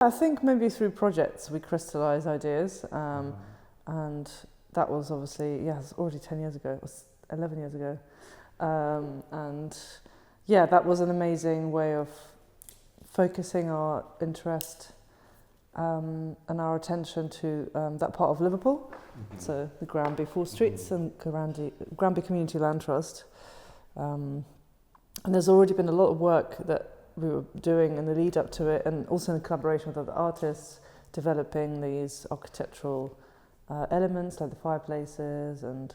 I think maybe through projects we crystallise ideas, and that was obviously, it's already 10 years ago, it was 11 years ago. And yeah, that was an amazing way of focusing our interest and our attention to that part of Liverpool, so the Granby 4 Streets and Granby Community Land Trust. And there's already been a lot of work that we were doing in the lead up to it, and also in collaboration with other artists, developing these architectural elements like the fireplaces and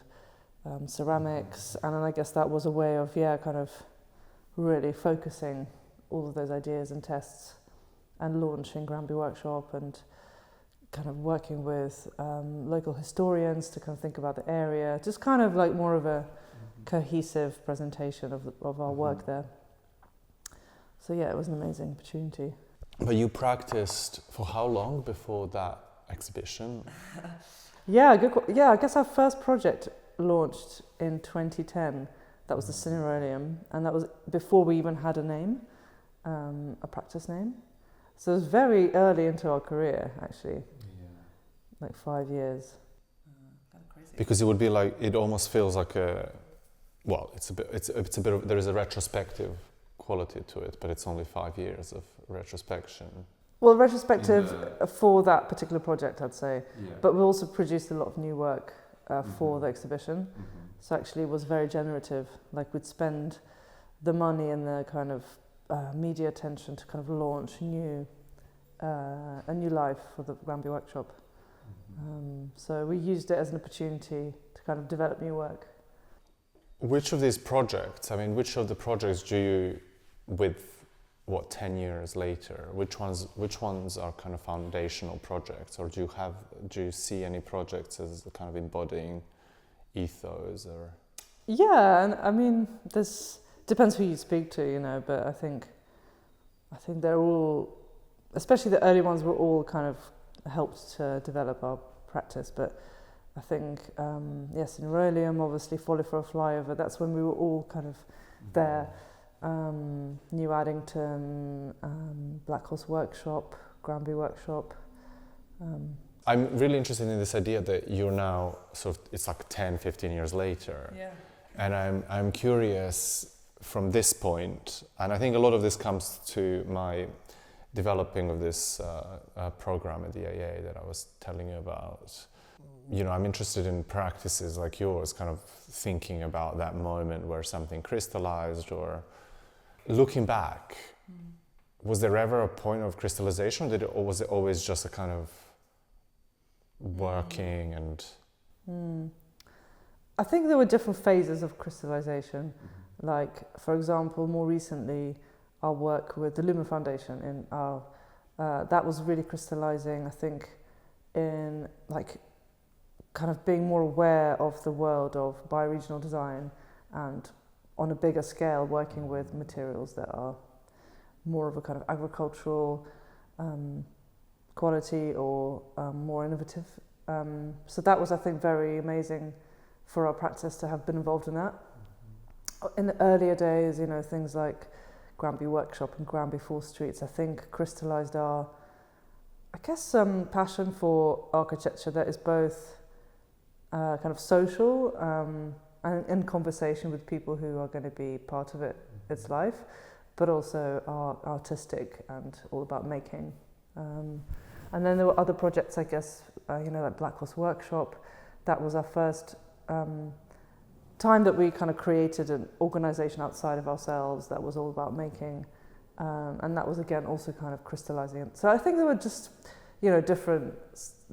ceramics. And then I guess that was a way of, kind of really focusing all of those ideas and tests and launching Granby Workshop, and kind of working with local historians to kind of think about the area, just kind of like more of a cohesive presentation of our work there. So yeah, it was an amazing opportunity. But you practiced for how long before that exhibition? I guess our first project launched in 2010. That was the Cinerolium, and that was before we even had a name, a practice name. So it was very early into our career, actually, like 5 years. Kind of crazy. Because it would be like, it almost feels like it's a bit of, there is a retrospective quality to it, but it's only 5 years of retrospection. Well, retrospective for that particular project, I'd say. Yeah. But we also produced a lot of new work for the exhibition. So actually it was very generative. Like, we'd spend the money and the kind of media attention to kind of launch a new life for the Granby Workshop. So we used it as an opportunity to kind of develop new work. Which of these projects, which of the projects do you, with 10 years later, which ones are kind of foundational projects, or do you see any projects as kind of embodying ethos, or? Yeah, and this depends who you speak to, but I think they're all, especially the early ones, were all kind of helped to develop our practice. But I think, Cinerolium, obviously, Folly for a Flyover, that's when we were all kind of there. New Addington, Blackhorse Workshop, Granby Workshop. I'm really interested in this idea that you're now it's like 10, 15 years later. Yeah. And I'm curious from this point, and I think a lot of this comes to my developing of this program at the AA that I was telling you about. I'm interested in practices like yours, kind of thinking about that moment where something crystallized, or looking back. Was there ever a point of crystallization, or was it always just a kind of working and... I think there were different phases of crystallization. Like, for example, more recently, our work with the Luma Foundation that was really crystallizing, I think, in like kind of being more aware of the world of bioregional design, and on a bigger scale working with materials that are more of a kind of agricultural quality, or more innovative. So that was, I think, very amazing for our practice to have been involved in that. In the earlier days, things like Granby Workshop and Granby 4 Streets, I think, crystallized our, passion for architecture that is both kind of social and in conversation with people who are going to be part of its life, but also artistic and all about making. And then there were other projects, I guess, like Blackhorse Workshop. That was our first time that we kind of created an organisation outside of ourselves that was all about making. And that was, again, also kind of crystallizing. So I think there were just,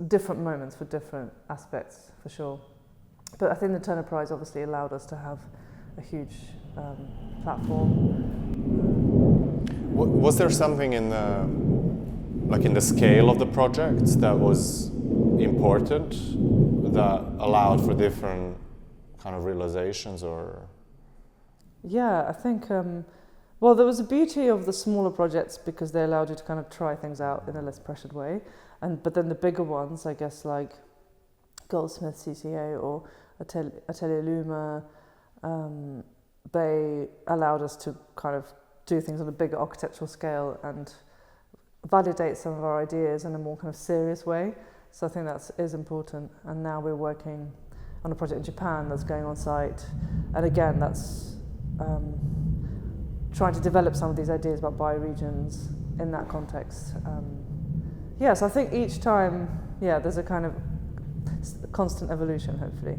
different moments for different aspects, for sure. But I think the Turner Prize obviously allowed us to have a huge platform. Was there something in the scale of the project that was important, that allowed for different kind of realizations, or? Yeah, I think, there was a beauty of the smaller projects because they allowed you to kind of try things out in a less pressured way. But then the bigger ones, I guess, like Goldsmith CCA or Atelier Luma, they allowed us to kind of do things on a bigger architectural scale and validate some of our ideas in a more kind of serious way. So I think that is important. And now we're working on a project in Japan that's going on site. And again, that's trying to develop some of these ideas about bioregions in that context. So I think each time, there's a kind of constant evolution, hopefully.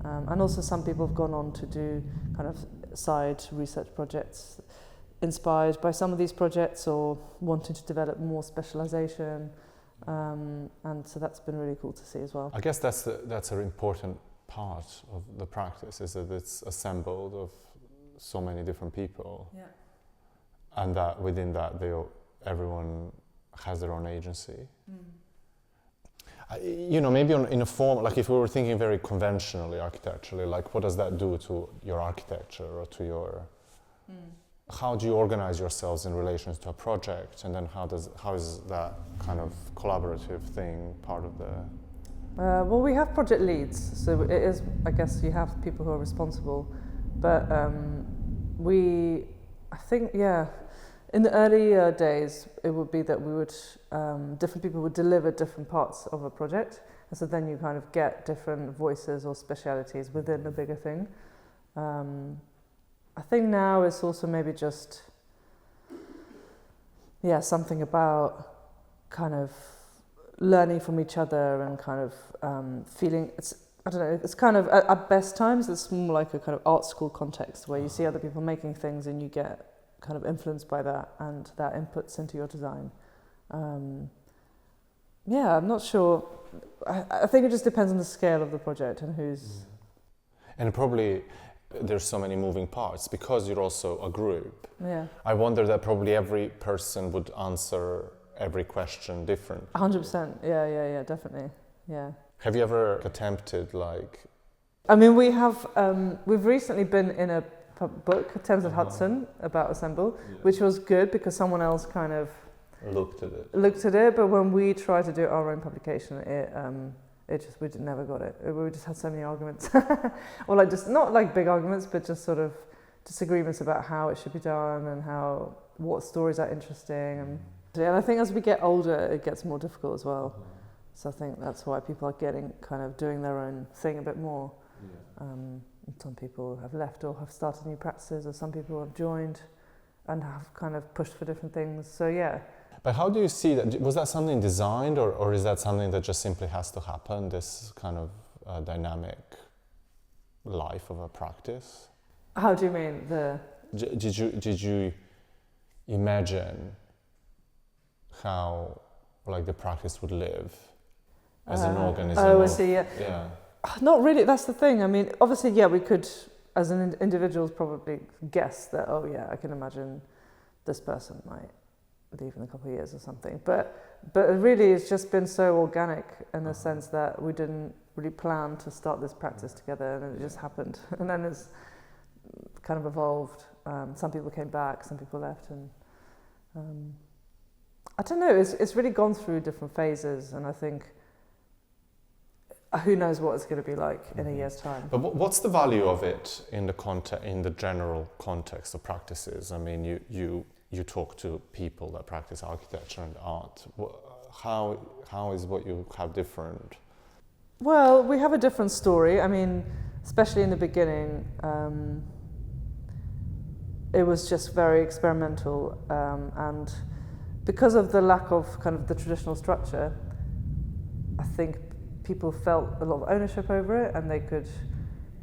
And also some people have gone on to do kind of side research projects inspired by some of these projects or wanting to develop more specialization. And so that's been really cool to see as well. I guess that's an important part of the practice, is that it's assembled of so many different people. Yeah. And that within that everyone has their own agency. Maybe in a form, like if we were thinking very conventionally architecturally, like what does that do to your architecture or to your... How do you organize yourselves in relation to a project, and then how is that kind of collaborative thing part of the... Well, we have project leads, so it is, I guess you have people who are responsible, but I think, in the earlier days, it would be that we would, different people would deliver different parts of a project, and so then you kind of get different voices or specialities within the bigger thing. I think now it's also maybe just, something about kind of learning from each other and kind of feeling, it's kind of, at best times, it's more like a kind of art school context where you see other people making things and you get kind of influenced by that and that inputs into your design. I'm not sure. I think it just depends on the scale of the project and who's... And probably there's so many moving parts because you're also a group. Yeah. I wonder that probably every person would answer every question different. 100%. Yeah, definitely. Yeah. Have you ever attempted we've recently been in a book, Thames and Hudson, about Assemble, which was good because someone else kind of looked at it. But when we tried to do our own publication, we never got it. We just had so many arguments, or just not like big arguments, but just sort of disagreements about how it should be done and what stories are interesting. And I think as we get older, it gets more difficult as well. So I think that's why people are getting kind of doing their own thing a bit more. Some people have left or have started new practices, or some people have joined and have kind of pushed for different things. So But how do you see that? Was that something designed, or is that something that just simply has to happen, this kind of dynamic life of a practice? How do you mean? Did you imagine how the practice would live as an organism? I see, yeah. Not really, that's the thing. I mean, obviously, we could, as an individual, probably guess that, I can imagine this person might leave in a couple of years or something. But really, it's just been so organic in the sense that we didn't really plan to start this practice together, and it just happened. And then it's kind of evolved. Some people came back, some people left, and I don't know. It's really gone through different phases, and I think who knows what it's going to be like in a year's time. But what's the value of it in the general context of practices? I mean, you talk to people that practice architecture and art. How is what you have different? Well, we have a different story. I mean, especially in the beginning, it was just very experimental, and because of the lack of kind of the traditional structure, I think people felt a lot of ownership over it, and they could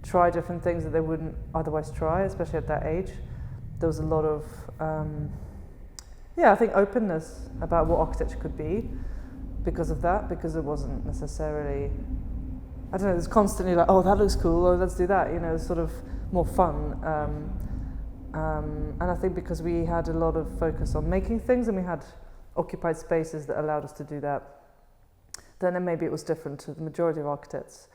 try different things that they wouldn't otherwise try, especially at that age. There was a lot of, I think openness about what architecture could be because of that, because it wasn't necessarily, I don't know, it's constantly like, oh, that looks cool, oh, let's do that, it's sort of more fun. And I think because we had a lot of focus on making things and we had occupied spaces that allowed us to do that, then maybe it was different to the majority of architects.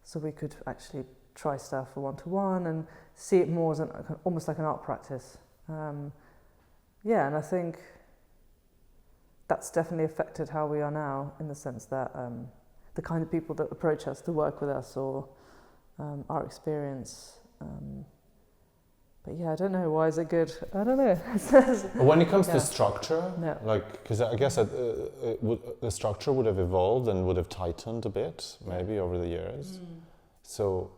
So we could actually try stuff for one-to-one and see it more as almost like an art practice. And I think that's definitely affected how we are now, in the sense that the kind of people that approach us to work with us, or our experience, Yeah. yeah, I don't know, why is it good? I don't know. When it comes Yeah. to structure, Yeah. like, because I guess the structure would have evolved and would have tightened a bit, maybe over the years. So,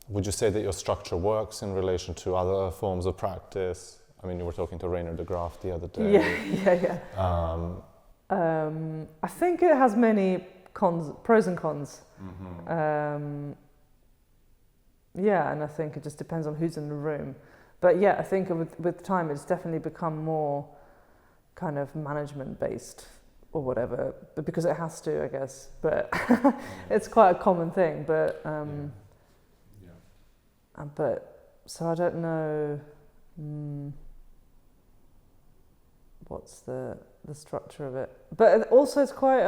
would you say that your structure works in relation to other forms of practice? I mean, you were talking to Rainer de Graaf the other day. Yeah. I think it has many pros and cons. Yeah, and I think it just depends on who's in the room. But yeah, I think with time it's definitely become more kind of management based or whatever, but because it has to, I guess. But it's quite a common thing. But but so I don't know what's the structure of it. But also it's quite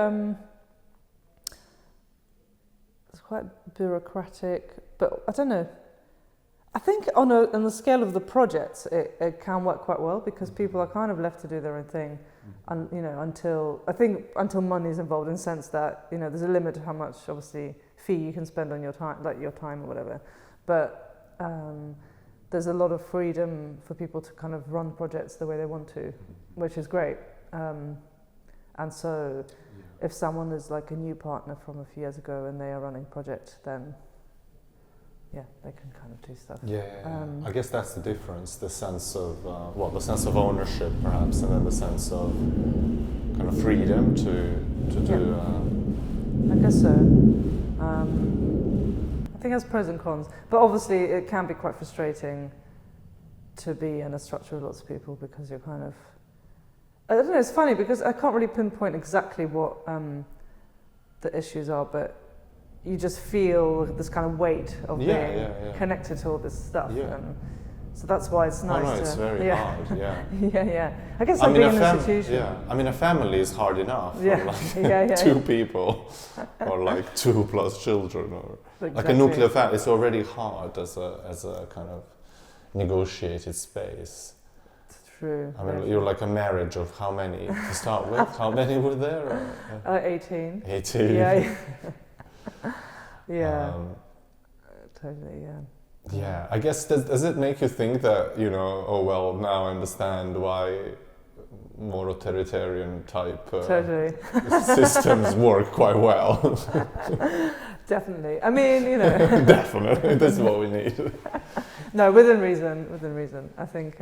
bureaucratic. But I don't know. I think on the scale of the projects, it can work quite well because people are kind of left to do their own thing, and until money is involved, in the sense that there's a limit to how much obviously fee you can spend on your time, like your time or whatever. But there's a lot of freedom for people to kind of run projects the way they want to, which is great. And so, if someone is like a new partner from a few years ago and they are running a project, then they can kind of do stuff. I guess that's the difference, the sense of the sense of ownership perhaps, and then the sense of kind of freedom to do. I guess so. I think it has pros and cons, but obviously it can be quite frustrating to be in a structure with lots of people because you're kind of, I don't know, it's funny because I can't really pinpoint exactly what the issues are, but you just feel this kind of weight of being connected to all this stuff. And so that's why it's nice. Oh no, it's very hard, I guess being an institution. I mean, a family is hard enough for like two people or like 2 plus children, or like a nuclear family. It's already hard as a kind of negotiated space. It's true. I mean, you're like a marriage of how many to start with? How many were there? 18. 18. Totally, Yeah, I guess, does it make you think that, oh well, now I understand why more authoritarian type systems work quite well? Definitely. I mean, Definitely, this is what we need. No, within reason. I think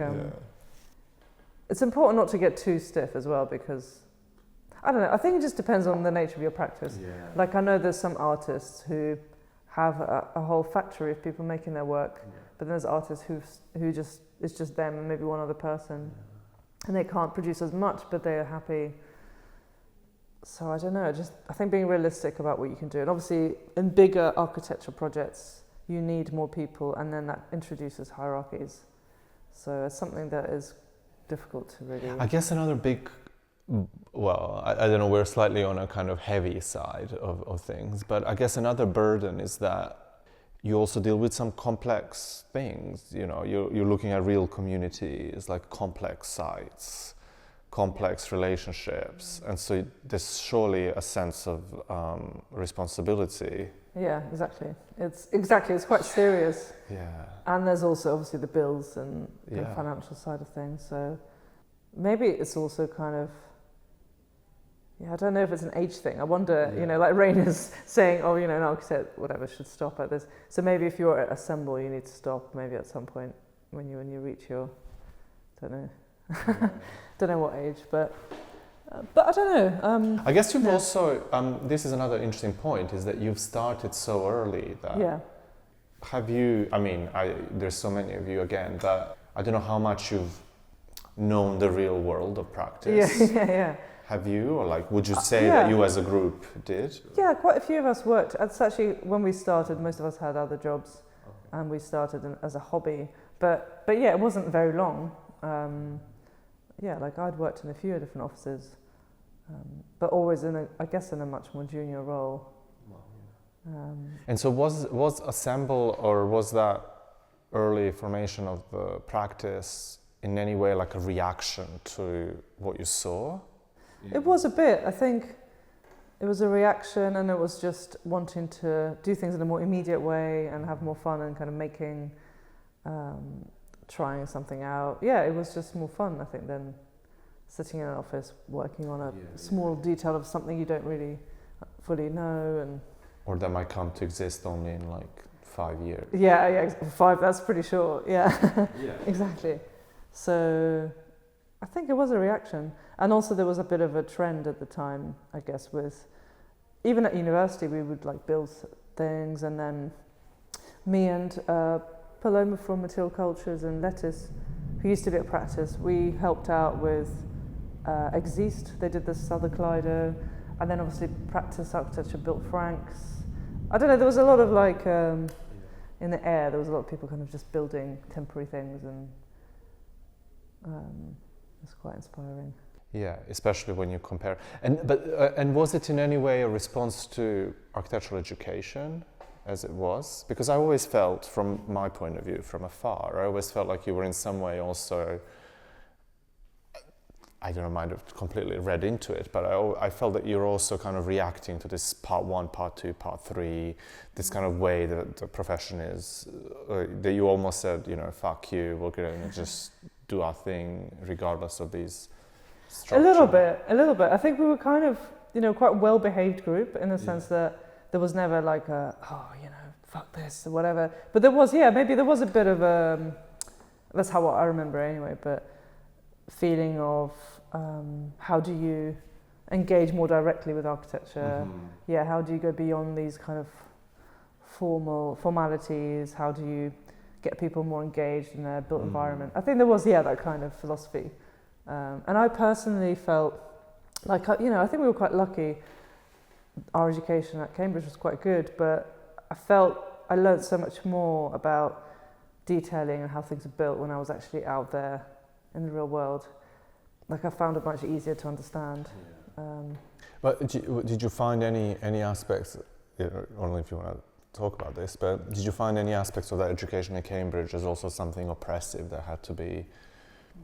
it's important not to get too stiff as well, because I don't know, I think it just depends on the nature of your practice. Like I know there's some artists who have a whole factory of people making their work, but then there's artists who just, it's just them and maybe one other person, and they can't produce as much, but they are happy. So I don't know, I think being realistic about what you can do, and obviously in bigger architecture projects you need more people, and then that introduces hierarchies. So it's something that is difficult to really. I guess another big, I don't know, we're slightly on a kind of heavy side of things, but I guess another burden is that you also deal with some complex things. You're looking at real communities, like complex sites, complex relationships, and so there's surely a sense of responsibility. Yeah, exactly. It's quite serious. Yeah. And there's also obviously the bills and the financial side of things. So maybe it's also kind of, I don't know if it's an age thing. I wonder, like Rainer's saying, an architect, whatever, should stop at this. So maybe if you're at Assemble, you need to stop maybe at some point when you reach your, don't know, don't know what age, but I don't know. I guess you've also, this is another interesting point, is that you've started so early that have you, there's so many of you again, that I don't know how much you've known the real world of practice. Have you, or would you say that you as a group did? Yeah, quite a few of us worked. It's actually, when we started, most of us had other jobs, and we started as a hobby. But it wasn't very long. I'd worked in a few different offices, but always in a much more junior role. And so was Assemble, or was that early formation of the practice in any way like a reaction to what you saw? It was a bit. I think it was a reaction, and it was just wanting to do things in a more immediate way and have more fun, and kind of making trying something out. Yeah, it was just more fun, I think, than sitting in an office working on a small detail of something you don't really fully know. And or that might come to exist only in like 5 years. Yeah, 5, that's pretty short. Yeah, exactly. So I think it was a reaction. And also there was a bit of a trend at the time, I guess, with, even at university, we would like build things, and then me and Paloma from Material Cultures and Lettuce, who used to be at Practice, we helped out with Exist. They did the Southern Clydo, and then obviously Practice Architecture built Frank's. I don't know, there was a lot of like, in the air, there was a lot of people kind of just building temporary things, and it's quite inspiring. Yeah, especially when you compare. And was it in any way a response to architectural education, as it was? Because I always felt, from my point of view, from afar, I always felt like you were in some way also, I don't know, might have completely read into it, but I felt that you're also kind of reacting to this part 1, part 2, part 3, this kind of way that the profession is, that you almost said, you know, fuck you, we're going to just do our thing regardless of these structures. A little bit. I think we were kind of, you know, quite a well-behaved group in the sense that there was never like a, oh, you know, fuck this or whatever. But there was, maybe there was a bit of a, that's how I remember anyway, but feeling of how do you engage more directly with architecture? Yeah, how do you go beyond these kind of formalities? How do you get people more engaged in their built environment? I think there was, that kind of philosophy. And I personally felt like, you know, I think we were quite lucky. Our education at Cambridge was quite good, but I felt I learned so much more about detailing and how things are built when I was actually out there in the real world. Like I found it much easier to understand. But did you find any aspects, I don't know if you want to talk about this, but did you find any aspects of that education at Cambridge as also something oppressive that had to be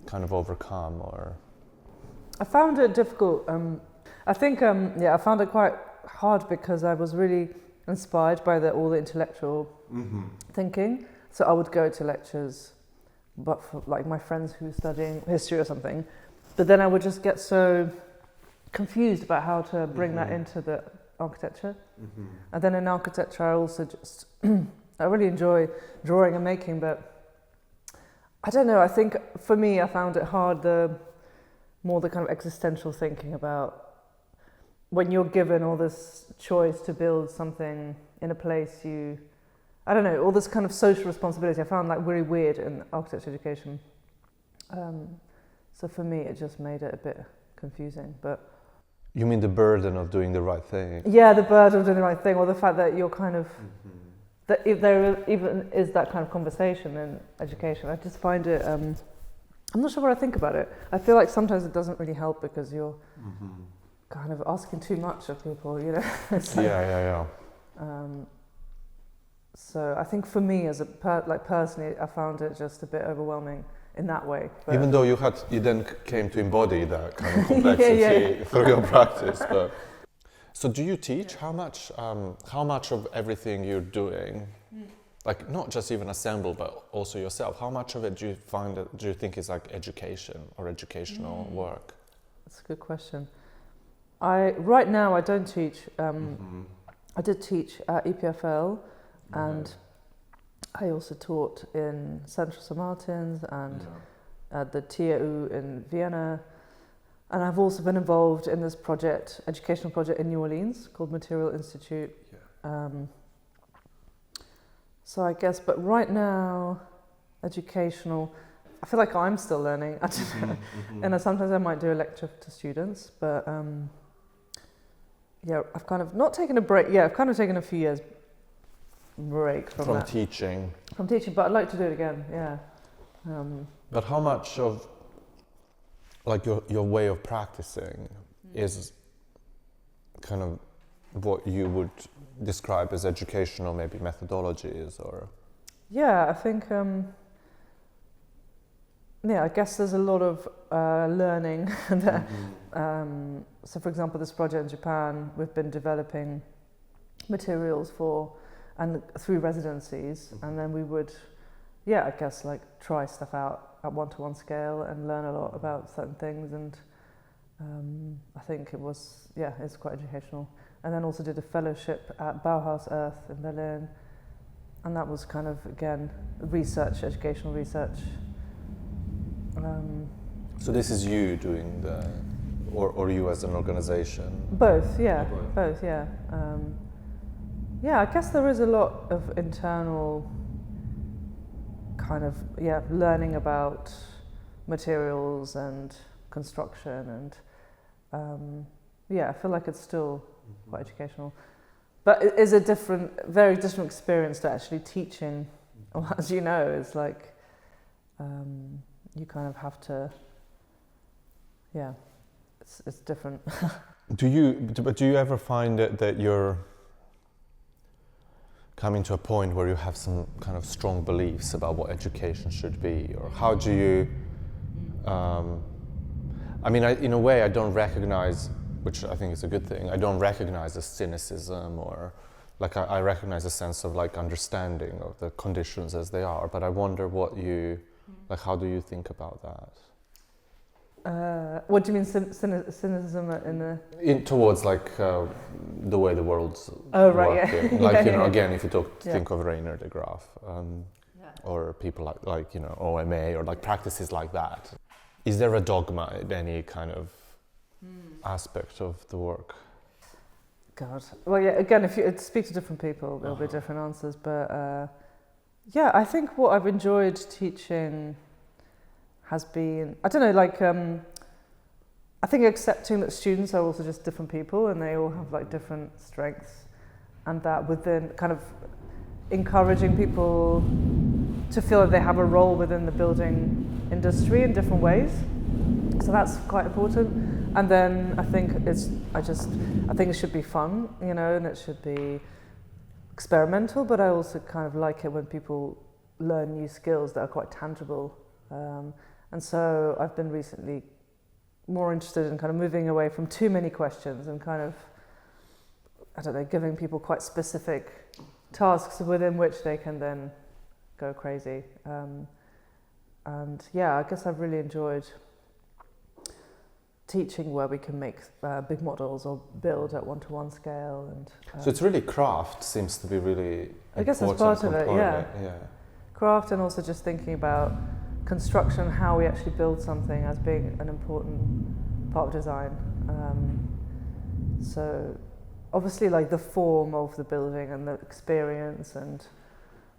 kind of overcome? Or I found it difficult. I think, I found it quite hard because I was really inspired by all the intellectual thinking. So I would go to lectures, but for like my friends who were studying history or something, but then I would just get so confused about how to bring that into the architecture. And then in architecture, I also just, I really enjoy drawing and making, but I don't know, I think for me, I found it hard, more the kind of existential thinking about when you're given all this choice to build something in a place I don't know, all this kind of social responsibility I found like really weird in architecture education. So for me, it just made it a bit confusing, but... You mean the burden of doing the right thing? Yeah, the burden of doing the right thing, or the fact that you're kind of... That if there even is that kind of conversation in education, I just find it... I'm not sure what I think about it. I feel like sometimes it doesn't really help because you're kind of asking too much of people, you know? So I think for me, as personally, I found it just a bit overwhelming in that way. But even though you then came to embody that kind of complexity through your practice. But so do you teach? How much of everything you're doing, like not just even assemble, but also yourself, how much of it do you think is like education or educational work? That's a good question. Right now I don't teach. I did teach at EPFL, and I also taught in Central St. Martin's and at the TAU in Vienna. And I've also been involved in this educational project in New Orleans called Material Institute. So I guess, but right now, educational, I feel like I'm still learning. And sometimes I might do a lecture to students, but I've kind of not taken a break. I've kind of taken a few years break from that. teaching. From teaching, but I'd like to do it again, But how much of like your way of practicing is kind of what you would describe as educational maybe methodologies or? I think I guess there's a lot of learning there. So for example, this project in Japan, we've been developing materials through residencies, and then we would yeah, I guess like try stuff out at one-to-one scale and learn a lot about certain things, and I think it was, yeah, it's quite educational. And then also did a fellowship at Bauhaus Earth in Berlin, and that was kind of, again, research, educational research. So this is you doing or you as an organisation? Both, yeah, both, yeah. Yeah, I guess there is a lot of internal kind of, yeah, learning about materials and construction, and yeah, I feel like it's still quite educational. But it is a very different experience to actually teaching. Well, as you know, it's like you kind of have to, yeah, it's different. Do you ever find that you're coming to a point where you have some kind of strong beliefs about what education should be, or how do you? I mean, in a way, I don't recognize, which I think is a good thing, I don't recognize a cynicism, or like I recognize a sense of like understanding of the conditions as they are, but I wonder like how do you think about that? What do you mean cynicism towards like the way the world's working? Yeah. Like, yeah, you know, yeah. Again, if you think of Rainer de Graaf, or people like you know, OMA, or like practices like that. Is there a dogma in any kind of aspect of the work? God. Well, yeah, again, if you speak to different people, there'll be different answers. But yeah, I think what I've enjoyed teaching has been, I don't know, like, I think accepting that students are also just different people and they all have like different strengths, and that within kind of encouraging people to feel that they have a role within the building industry in different ways. So that's quite important. And then I think I think it should be fun, you know, and it should be experimental, but I also kind of like it when people learn new skills that are quite tangible. And so I've been recently more interested in kind of moving away from too many questions and kind of, I don't know, giving people quite specific tasks within which they can then go crazy. And yeah, I guess I've really enjoyed teaching where we can make big models or build at one-to-one scale. And so it's really craft seems to be really I guess that's part of it, yeah. Craft, and also just thinking about construction, how we actually build something as being an important part of design. So obviously like the form of the building and the experience and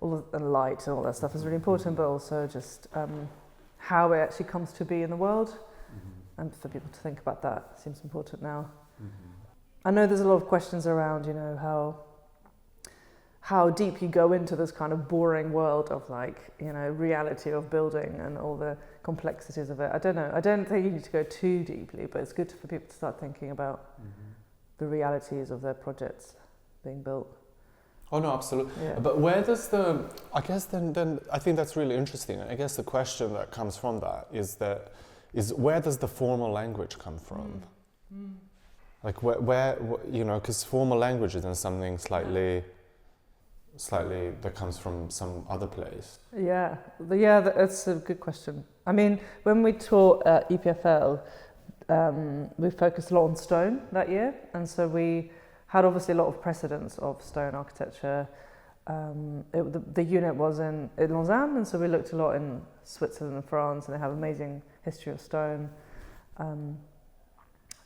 and light and all that stuff is really important, but also just how it actually comes to be in the world. And for people to think about that seems important now. I know there's a lot of questions around, you know, how deep you go into this kind of boring world of like, you know, reality of building and all the complexities of it. I don't know. I don't think you need to go too deeply, but it's good for people to start thinking about the realities of their projects being built. Oh no, absolutely. Yeah. But where does I guess then I think that's really interesting. I guess the question that comes from that is where does the formal language come from? Like where you know, because formal language is then something slightly that comes from some other place. Yeah, that's a good question. I mean, when we taught at EPFL, we focused a lot on stone that year, and so we had obviously a lot of precedents of stone architecture. The unit was in Lausanne, and so we looked a lot in Switzerland and France, and they have amazing history of stone,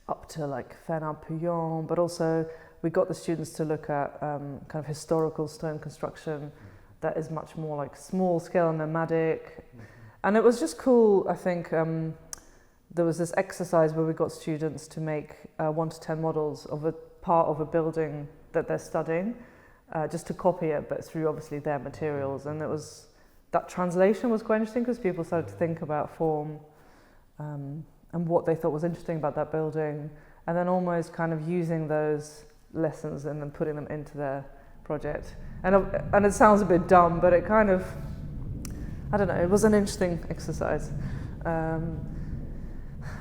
up to like Fernand-Pouillon, but also we got the students to look at kind of historical stone construction that is much more like small scale and nomadic. And it was just cool, I think. There was this exercise where we got students to make 1 to 10 models of a part of a building that they're studying, just to copy it, but through obviously their materials. And that translation was quite interesting because people started to think about form and what they thought was interesting about that building, and then almost kind of using those lessons and then putting them into their project. And it sounds a bit dumb, but it kind of, I don't know, it was an interesting exercise.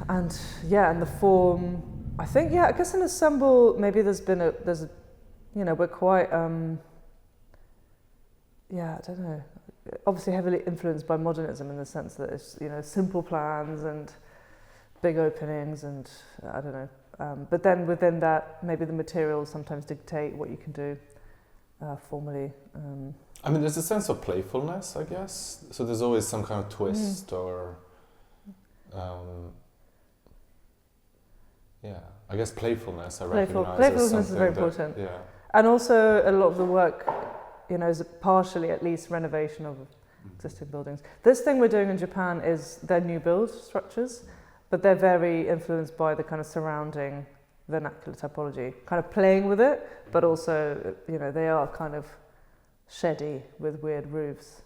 And the form, I think, I guess in Assemble, maybe there's you know, we're quite, I don't know, obviously heavily influenced by modernism in the sense that it's, you know, simple plans and big openings and I don't know. But then within that, maybe the materials sometimes dictate what you can do formally. I mean, there's a sense of playfulness, I guess. So there's always some kind of twist or... yeah, I guess playfulness I recognise Playfulness is very important. Yeah. And also a lot of the work, you know, is partially at least renovation of existing buildings. This thing we're doing in Japan is their new build structures, but they're very influenced by the kind of surrounding vernacular typology, kind of playing with it, but also, you know, they are kind of sheddy with weird roofs.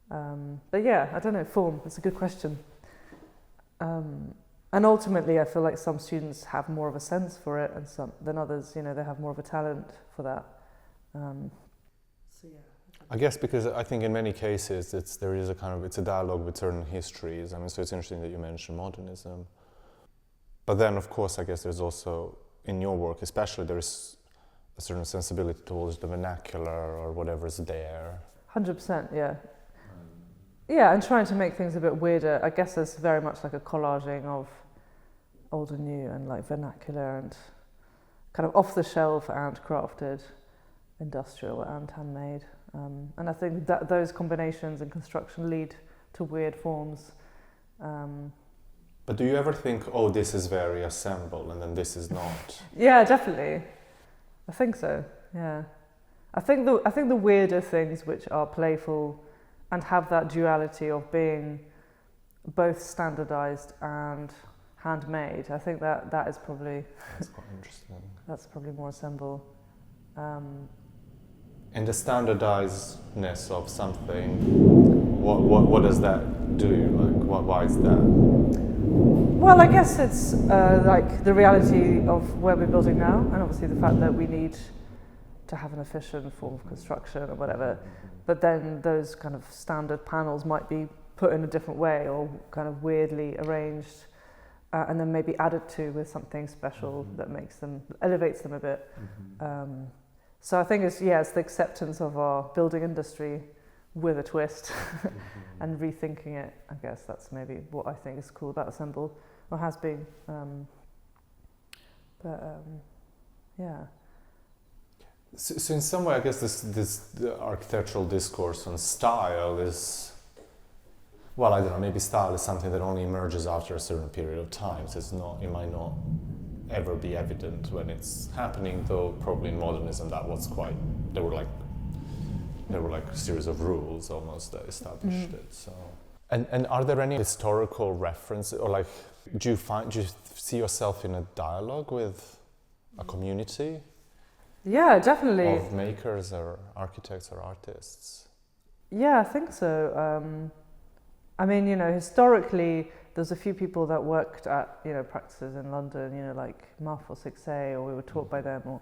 But yeah, I don't know, form, it's a good question. And ultimately, I feel like some students have more of a sense for it and some than others, you know, they have more of a talent for that. So yeah. I guess because I think in many cases it's a dialogue with certain histories. I mean, so it's interesting that you mentioned modernism. But then, of course, I guess there's also, in your work especially, there's a certain sensibility towards the vernacular or whatever's there. 100%, yeah. Yeah, and trying to make things a bit weirder. I guess there's very much like a collaging of old and new and like vernacular and kind of off the shelf and crafted, industrial and handmade. And I think that those combinations in construction lead to weird forms. But do you ever think, oh, this is very assembled and then this is not? Yeah, definitely. I think so, yeah. I think the weirder things which are playful and have that duality of being both standardized and handmade, I think that is probably... That's quite interesting. That's probably more assemble. And the standardizedness of something, what does that do? Like, why is that? Well, I guess it's like the reality of where we're building now, and obviously the fact that we need to have an efficient form of construction or whatever. But then those kind of standard panels might be put in a different way or kind of weirdly arranged, and then maybe added to with something special that elevates them a bit. So I think it's the acceptance of our building industry with a twist and rethinking it. I guess that's maybe what I think is cool about Assemble, or has been. Yeah. So in some way, I guess the architectural discourse on style is, well, I don't know, maybe style is something that only emerges after a certain period of time. So it might not ever be evident when it's happening, though probably in modernism there were like a series of rules almost that established it. So, and are there any historical references, or like, do you see yourself in a dialogue with a community? Yeah, definitely. Of makers or architects or artists? Yeah, I think so. I mean, you know, historically, there's a few people that worked at, you know, practices in London, you know, like Muff or 6A, or we were taught by them, or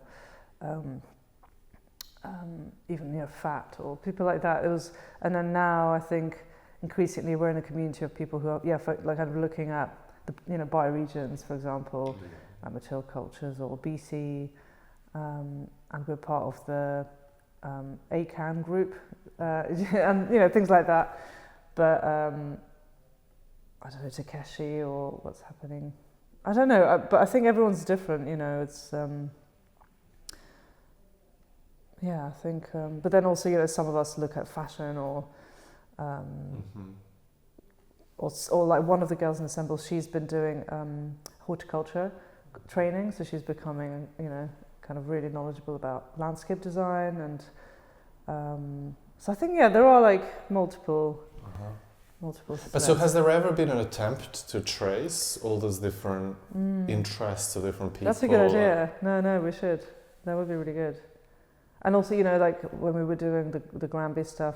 even, you know, Fat, or people like that. And then now I think increasingly we're in a community of people who are, like kind of looking at the, you know, bioregions, for example, material cultures, or BC, and we're part of the ACAN group, and, you know, things like that. But I don't know, Takeshi or what's happening. I don't know, but I think everyone's different, you know, it's... yeah, I think... but then also, you know, some of us look at fashion or like one of the girls in Assemble, she's been doing horticulture training, so she's becoming, you know, kind of really knowledgeable about landscape design, and so I think, yeah, there are like multiple But so has there ever been an attempt to trace all those different interests of different people? That's a good idea. No, we should. That would be really good. And also, you know, like when we were doing the Granby stuff,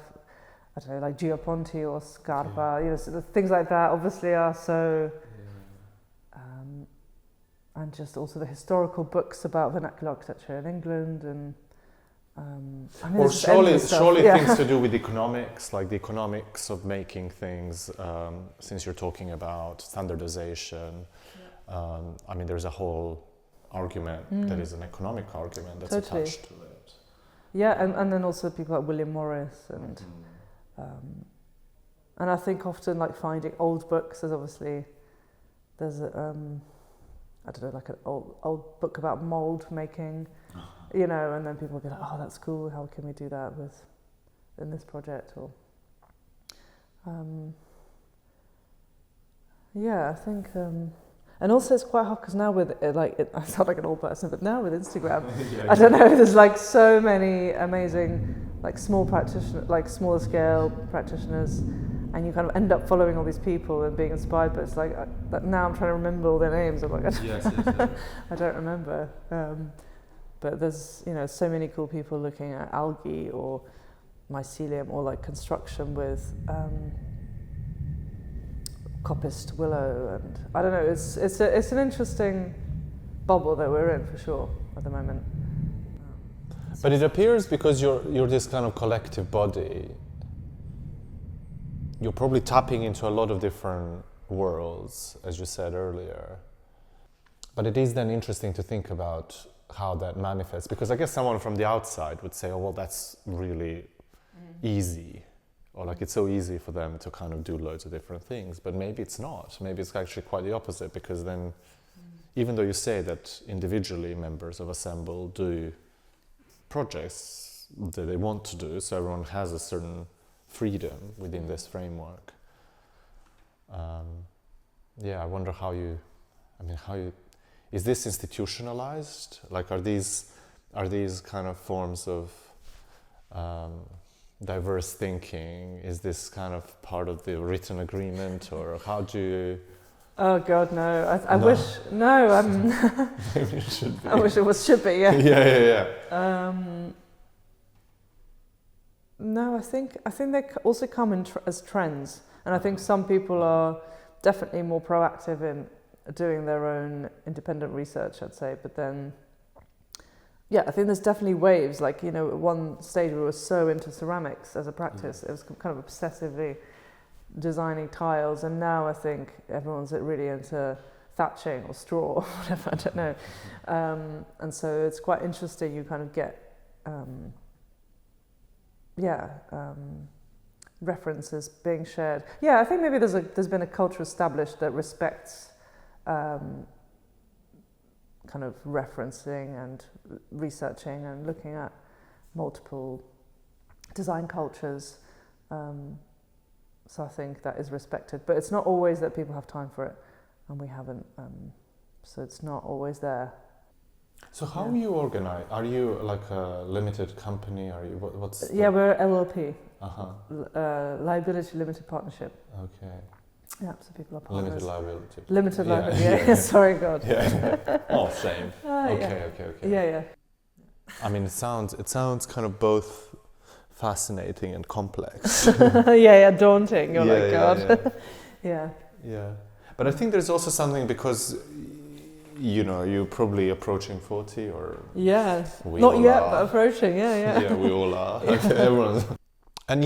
I don't know, like Gioponti or Scarpa, you know, so the things like that obviously are so... and just also the historical books about vernacular architecture in England, and I mean, or surely things to do with economics, like the economics of making things, since you're talking about standardization. I mean, there's a whole argument that is an economic argument that's attached to it. Yeah, and then also people like William Morris and And I think often like finding old books, there's I don't know, like an old book about mold making, you know, and then people will be like, oh, that's cool, how can we do that in this project? Or yeah, I think, and also it's quite hard because now with I sound like an old person, but now with Instagram, I don't know, there's like so many amazing like small practitioners, like smaller scale practitioners, and you kind of end up following all these people and being inspired, but it's like now I'm trying to remember all their names. I'm like, I don't remember. But there's, you know, so many cool people looking at algae or mycelium or like construction with coppiced willow, and I don't know. It's an interesting bubble that we're in for sure at the moment. But it appears because you're this kind of collective body, you're probably tapping into a lot of different worlds, as you said earlier. But it is then interesting to think about how that manifests, because I guess someone from the outside would say, oh, well, that's really easy, or like it's so easy for them to kind of do loads of different things, but maybe it's not. Maybe it's actually quite the opposite, because then even though you say that individually members of Assemble do projects that they want to do, so everyone has a certain freedom within this framework. I wonder is this institutionalized? Like, are these kind of forms of diverse thinking? Is this kind of part of the written agreement, or how do you? Oh God, no! I wish no. Maybe it should be. I wish it should be. Yeah. Yeah. No, I think they also come as trends, and I think some people are definitely more proactive in doing their own independent research, I'd say. But then, yeah, I think there's definitely waves. Like, you know, at one stage we were so into ceramics as a practice, it was kind of obsessively designing tiles, and now I think everyone's really into thatching or straw or whatever. I don't know, and so it's quite interesting. You kind of get. References being shared. Yeah, I think maybe there's been a culture established that respects kind of referencing and researching and looking at multiple design cultures. So I think that is respected, but it's not always that people have time for it, and we haven't. So it's not always there. So how are you organized? Are you like a limited company? Are you what's? Yeah, we're LLP. Liability Limited Partnership. Okay. Yeah, so people are partners. Limited liability. Limited liability. Yeah. Sorry, God. Yeah. Oh, same. Okay. Yeah. I mean, it sounds kind of both fascinating and complex. Daunting. You're like, God. Yeah. But I think there's also something, because you know, you're probably approaching 40, or not yet, but approaching. Yeah, we all are. Everyone. And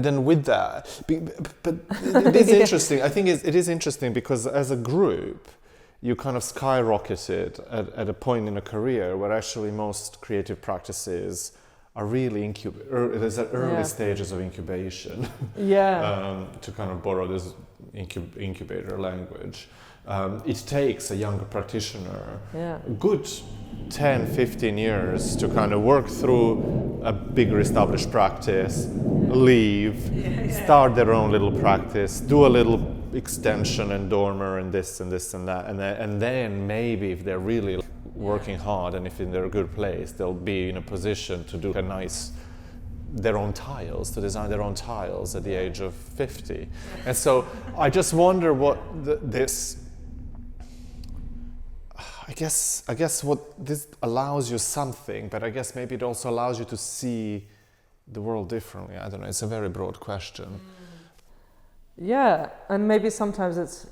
then with that, but it is interesting. I think it is interesting because as a group, you kind of skyrocketed at a point in a career where actually most creative practices are really there's early stages of incubation. To kind of borrow this incubator language. It takes a younger practitioner a good 10, 15 years to kind of work through a bigger established practice, leave, start their own little practice, do a little extension and dormer and this and this and that, and then maybe if they're really working hard and if they're a good place, they'll be in a position to do their own tiles, to design their own tiles at the age of 50. And so I just wonder what I guess what this allows you something, but I guess maybe it also allows you to see the world differently. I don't know, it's a very broad question. Yeah, and maybe sometimes it's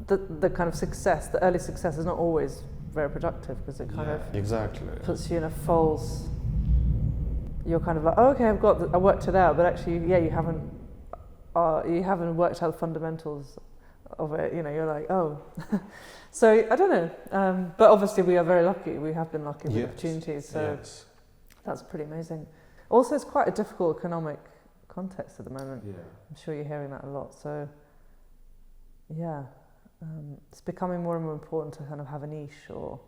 the kind of success, the early success is not always very productive, because it kind of puts you in a false, you're kind of like, oh, okay, I worked it out, but actually, you haven't worked out the fundamentals of it, you know, you're like, oh. So I don't know, but obviously we are very lucky. We have been lucky with opportunities, so that's pretty amazing. Also, it's quite a difficult economic context at the moment. Yeah. I'm sure you're hearing that a lot. So, yeah, it's becoming more and more important to kind of have a niche or.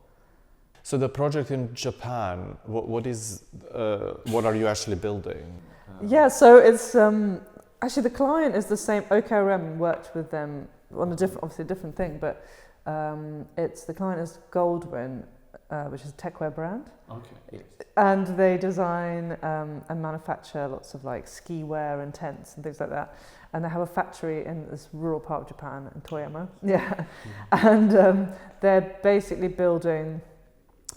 So the project in Japan, what are you actually building? Yeah, so it's actually the client is the same. OKRM worked with them on obviously a different thing, but it's the client is Goldwyn, which is a techwear brand. Okay. Yes. And they design and manufacture lots of like ski wear and tents and things like that. And they have a factory in this rural part of Japan, in Toyama. Yeah. And they're basically building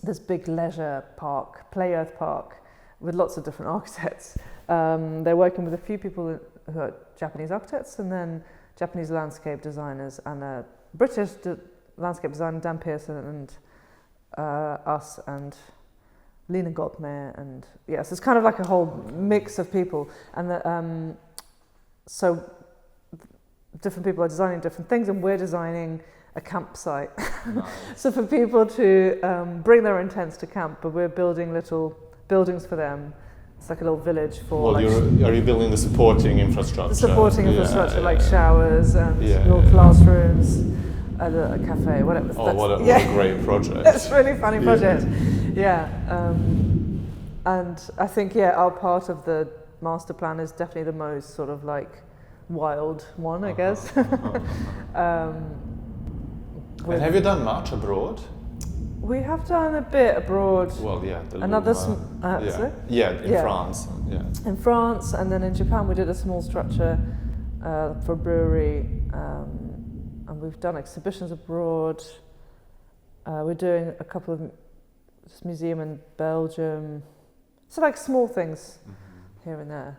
this big leisure park, play earth park, with lots of different architects. They're working with a few people who are Japanese architects, and then Japanese landscape designers, and a British landscape designer, Dan Pearson, and us, and Lena Gottmeier, and yes, it's kind of like a whole mix of people. And so different people are designing different things, and we're designing a campsite. Nice. So for people to bring their intents to camp, but we're building little buildings for them. It's like a little village for. Well, are you building the supporting infrastructure? The supporting infrastructure, like showers and Yeah, little classrooms, a cafe, whatever. Oh, what a great project! It's a really funny project. Yeah, and I think our part of the master plan is definitely the most sort of like wild one, I guess. And have you done much abroad? We have done a bit abroad. Well, yeah. Another in France. Yeah. In France, and then in Japan we did a small structure for a brewery, and we've done exhibitions abroad. We're doing a couple of museum in Belgium, so like small things here and there.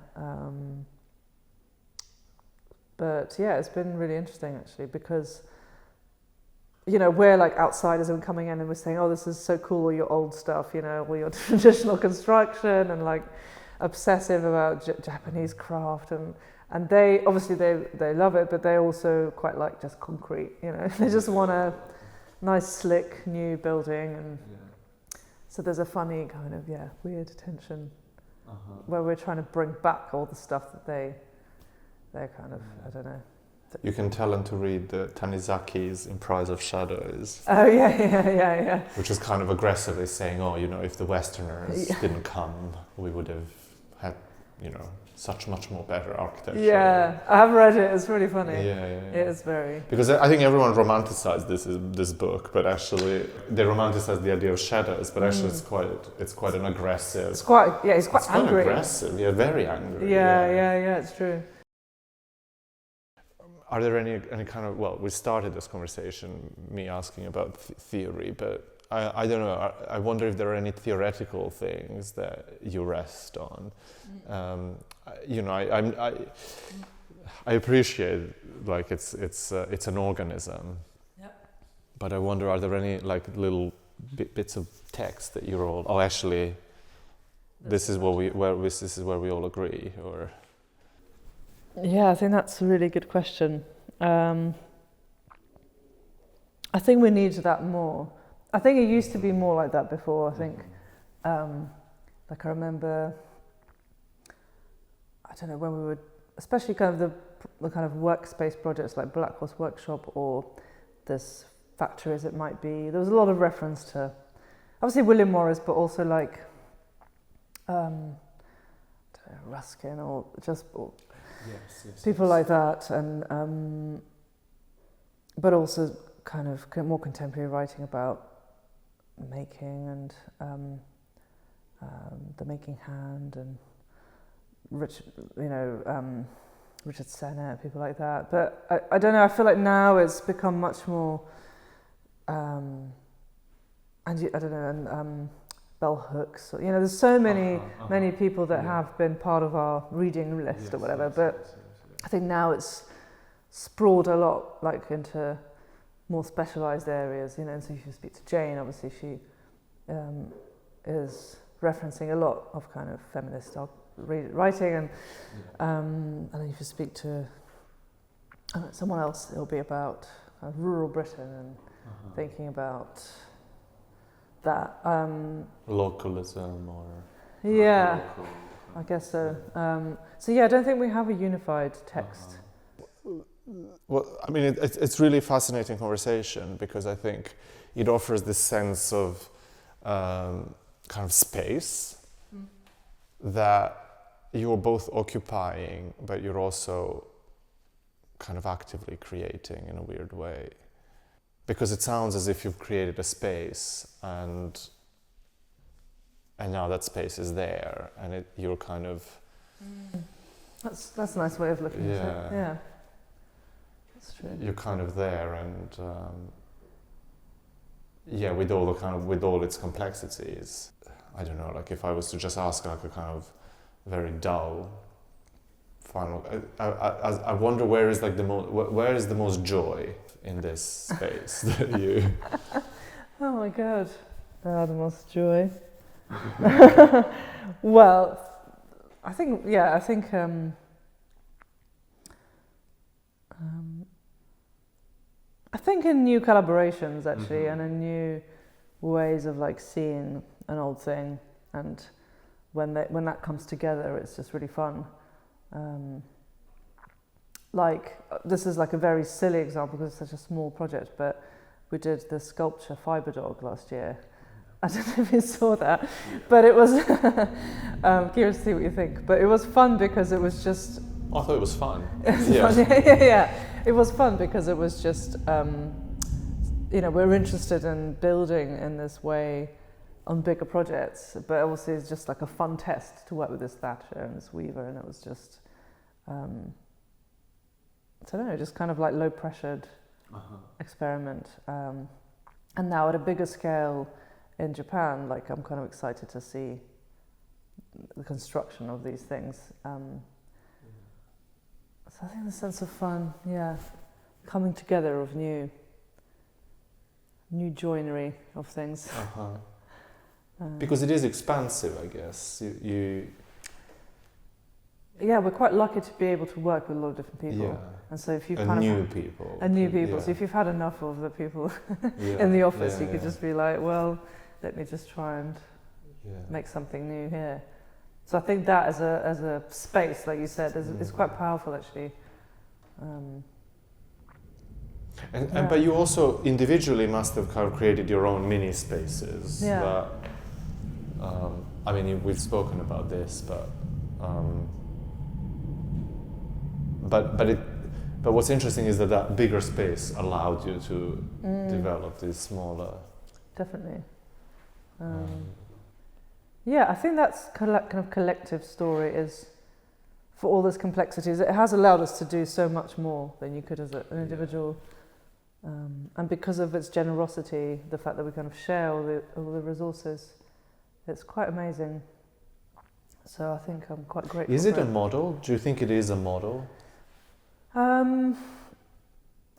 But yeah, it's been really interesting actually, because we're like outsiders and we're coming in and we're saying, oh, this is so cool, all your old stuff, all your traditional construction, and like obsessive about Japanese craft, and they obviously they love it, but they also quite like just concrete, they just want a nice slick new building, and so there's a funny kind of weird tension where we're trying to bring back all the stuff that they're kind of I don't know. You can tell them to read Tanizaki's In Price of Shadows. Oh, yeah. Which is kind of aggressively saying, if the Westerners didn't come, we would have had, such much more better architecture. Yeah, I have read it. It's really funny. Yeah. It is very. Because I think everyone romanticized this book, but actually they romanticize the idea of shadows, but actually it's quite an aggressive. He's quite angry. Aggressive, very angry. Yeah, it's true. Are there any kind of, we started this conversation, me asking about theory, but I don't know, I wonder if there are any theoretical things that you rest on. I appreciate, like, it's an organism, but I wonder, are there any, like, little bits of text that you're all, actually, this is where we all agree, or... Yeah, I think that's a really good question. I think we need that more. I think it used to be more like that before. I think, like I remember, I don't know, when we would, especially kind of the kind of workspace projects like Blackhorse Workshop or this factory as it might be, there was a lot of reference to, obviously William Morris, but also like Ruskin or just... Yes, people like that, and but also kind of more contemporary writing about making and the making hand, and Richard Sennett, people like that. But I don't know. I feel like now it's become much more, and I don't know, and bell hooks. There's so many people that have been part of our reading list or whatever. But I think now it's sprawled a lot, like into more specialised areas. And so if you speak to Jane, obviously she is referencing a lot of kind of feminist writing, and then if you speak to someone else, it'll be about rural Britain and thinking about that localism or yeah local, I guess so. So yeah, I don't think we have a unified text. Well, I mean, it's really fascinating conversation because I think it offers this sense of kind of space that you're both occupying, but you're also kind of actively creating in a weird way. Because it sounds as if you've created a space and now that space is there and you're kind of... That's a nice way of looking at it. Yeah. That's true. You're kind of there and with all its complexities. I don't know, like if I was to just ask like a kind of very dull final, I wonder where is the most joy in this space that you... Oh my God, the most joy. Well, I think in new collaborations actually, and in new ways of like seeing an old thing, and when that comes together, it's just really fun. Like this is like a very silly example because it's such a small project, but we did the sculpture Fiber Dog last year. I don't know if you saw that, but it was curious to see what you think. But it was fun because it was just... I thought it was fun. Yeah. It was fun because it was just, we're interested in building in this way on bigger projects, but obviously it's just like a fun test to work with this Thatcher and this Weaver, and it was just, I don't know, just kind of like low pressured experiment. And now at a bigger scale in Japan, like I'm kind of excited to see the construction of these things. So I think the sense of fun, coming together of new joinery of things. Because it is expansive, I guess. We're quite lucky to be able to work with a lot of different people. And so if you new people. So if you've had enough of the people in the office, you could just be like, well, let me just try and make something new here. So I think that as a space, like you said, is quite powerful actually. But you also individually must have kind of created your own mini spaces. Yeah. That, we've spoken about this, but what's interesting is that bigger space allowed you to develop these smaller. Definitely. I think that's kind of collective story is, for all those complexities, it has allowed us to do so much more than you could as an individual. And because of its generosity, the fact that we kind of share all the resources, it's quite amazing. So I think I'm quite grateful. Is it a model? Do you think it is a model? I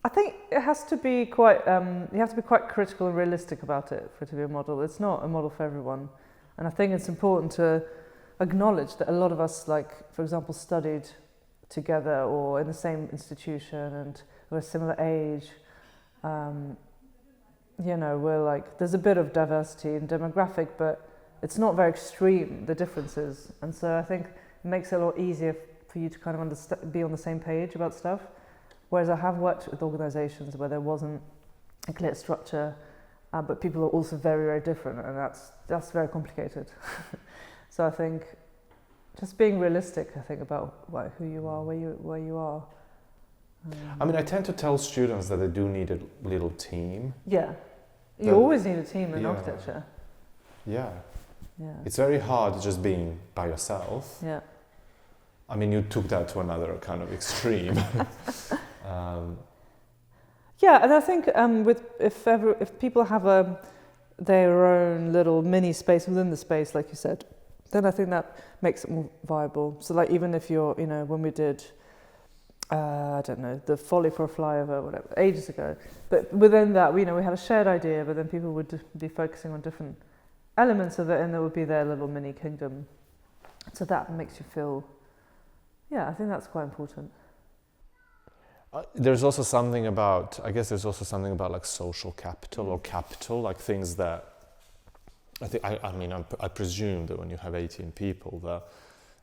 think it has to be quite, you have to be quite critical and realistic about it for it to be a model. It's not a model for everyone. And I think it's important to acknowledge that a lot of us, like, for example, studied together or in the same institution and we're a similar age. We're like, there's a bit of diversity in demographic, but it's not very extreme, the differences. And so I think it makes it a lot easier for you to kind of be on the same page about stuff. Whereas I have worked with organisations where there wasn't a clear structure, but people are also very, very different, and that's very complicated. So I think just being realistic, about who you are, where you are. I tend to tell students that they do need a little team. Yeah, you always need a team in architecture. Yeah. It's very hard just being by yourself. Yeah. You took that to another kind of extreme. And I think if people have their own little mini space within the space, like you said, then I think that makes it more viable. So like even if you're, when we did, I don't know, the Folly for a Flyover, whatever, ages ago, but within that, we had a shared idea, but then people would be focusing on different elements of it, and there would be their little mini kingdom. So that makes you feel, I think that's quite important. There's also something about, like social capital or capital, like things that, I presume that when you have 18 people, that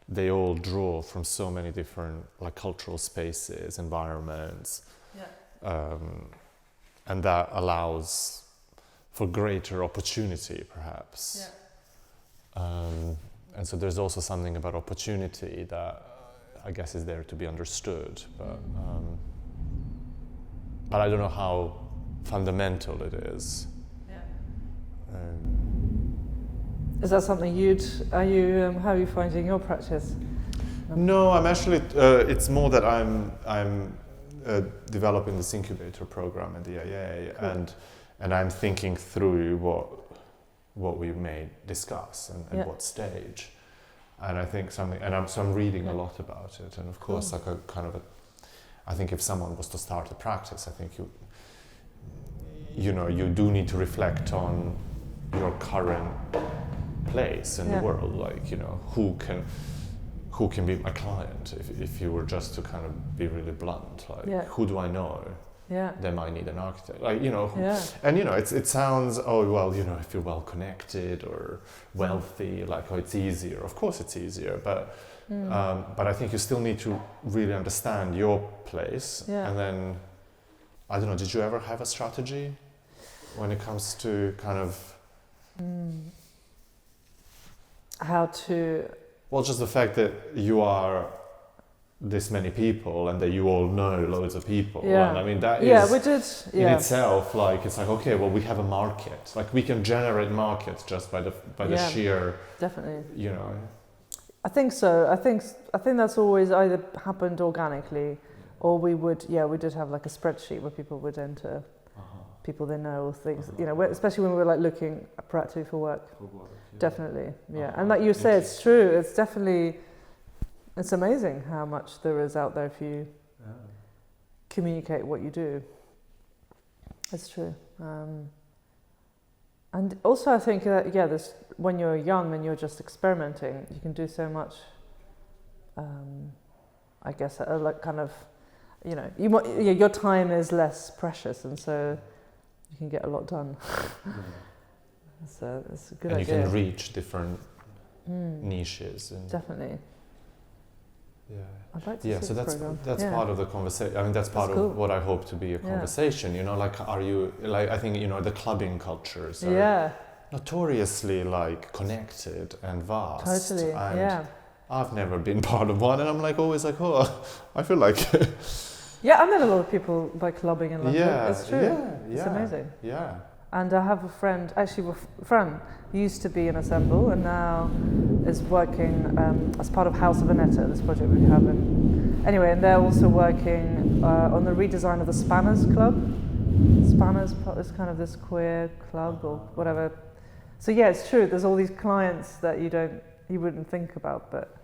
they all draw from so many different like cultural spaces, environments, and that allows for greater opportunity, perhaps. And so there's also something about opportunity that I guess is there to be understood, but I don't know how fundamental it is. Is that something how are you finding your practice? No, I'm actually, it's more that I'm developing this incubator program at the IA, cool. and I'm thinking through what we may discuss and what stage. And I think I'm reading a lot about it, and of course, like I think if someone was to start a practice, I think you do need to reflect on your current place in the world, like who can be my client, if you were just to kind of be really blunt, like who do I know? They might need an architect, like and it sounds, oh well, if you're well connected or wealthy, like, oh, it's easier. Of course it's easier, but I think you still need to really understand your place, and then I don't know, did you ever have a strategy when it comes to kind of how to, well, just the fact that you are this many people and that you all know loads of people, and I mean that is in itself, like, it's like, okay, well, we have a market, like we can generate markets just by the sheer, definitely, I think so. I think that's always either happened organically, or we did have like a spreadsheet where people would enter people they know or things, especially when we were like looking proactively for work. Definitely, and like you say, it's true. It's definitely, it's amazing how much there is out there if you communicate what you do. It's true. And also I think that, this, when you're young and you're just experimenting, you can do so much, I guess, like kind of, your time is less precious, and so you can get a lot done. So it's a good idea. And you can reach different niches. And definitely. I'd like to see so that's program. part of the conversation. I mean, that's part of what I hope to be a conversation. Like, are you, like, I think, the clubbing cultures are notoriously like connected and vast. Totally. And I've never been part of one, and I'm like always like, oh, I feel like. I met a lot of people by clubbing in London. It's true. It's amazing. And I have a friend, actually a friend, who used to be in Assemble and now is working as part of House of Aneta, this project we have. Anyway, and they're also working on the redesign of the Spanners Club. Spanners is kind of this queer club or whatever. So it's true, there's all these clients that you wouldn't think about, but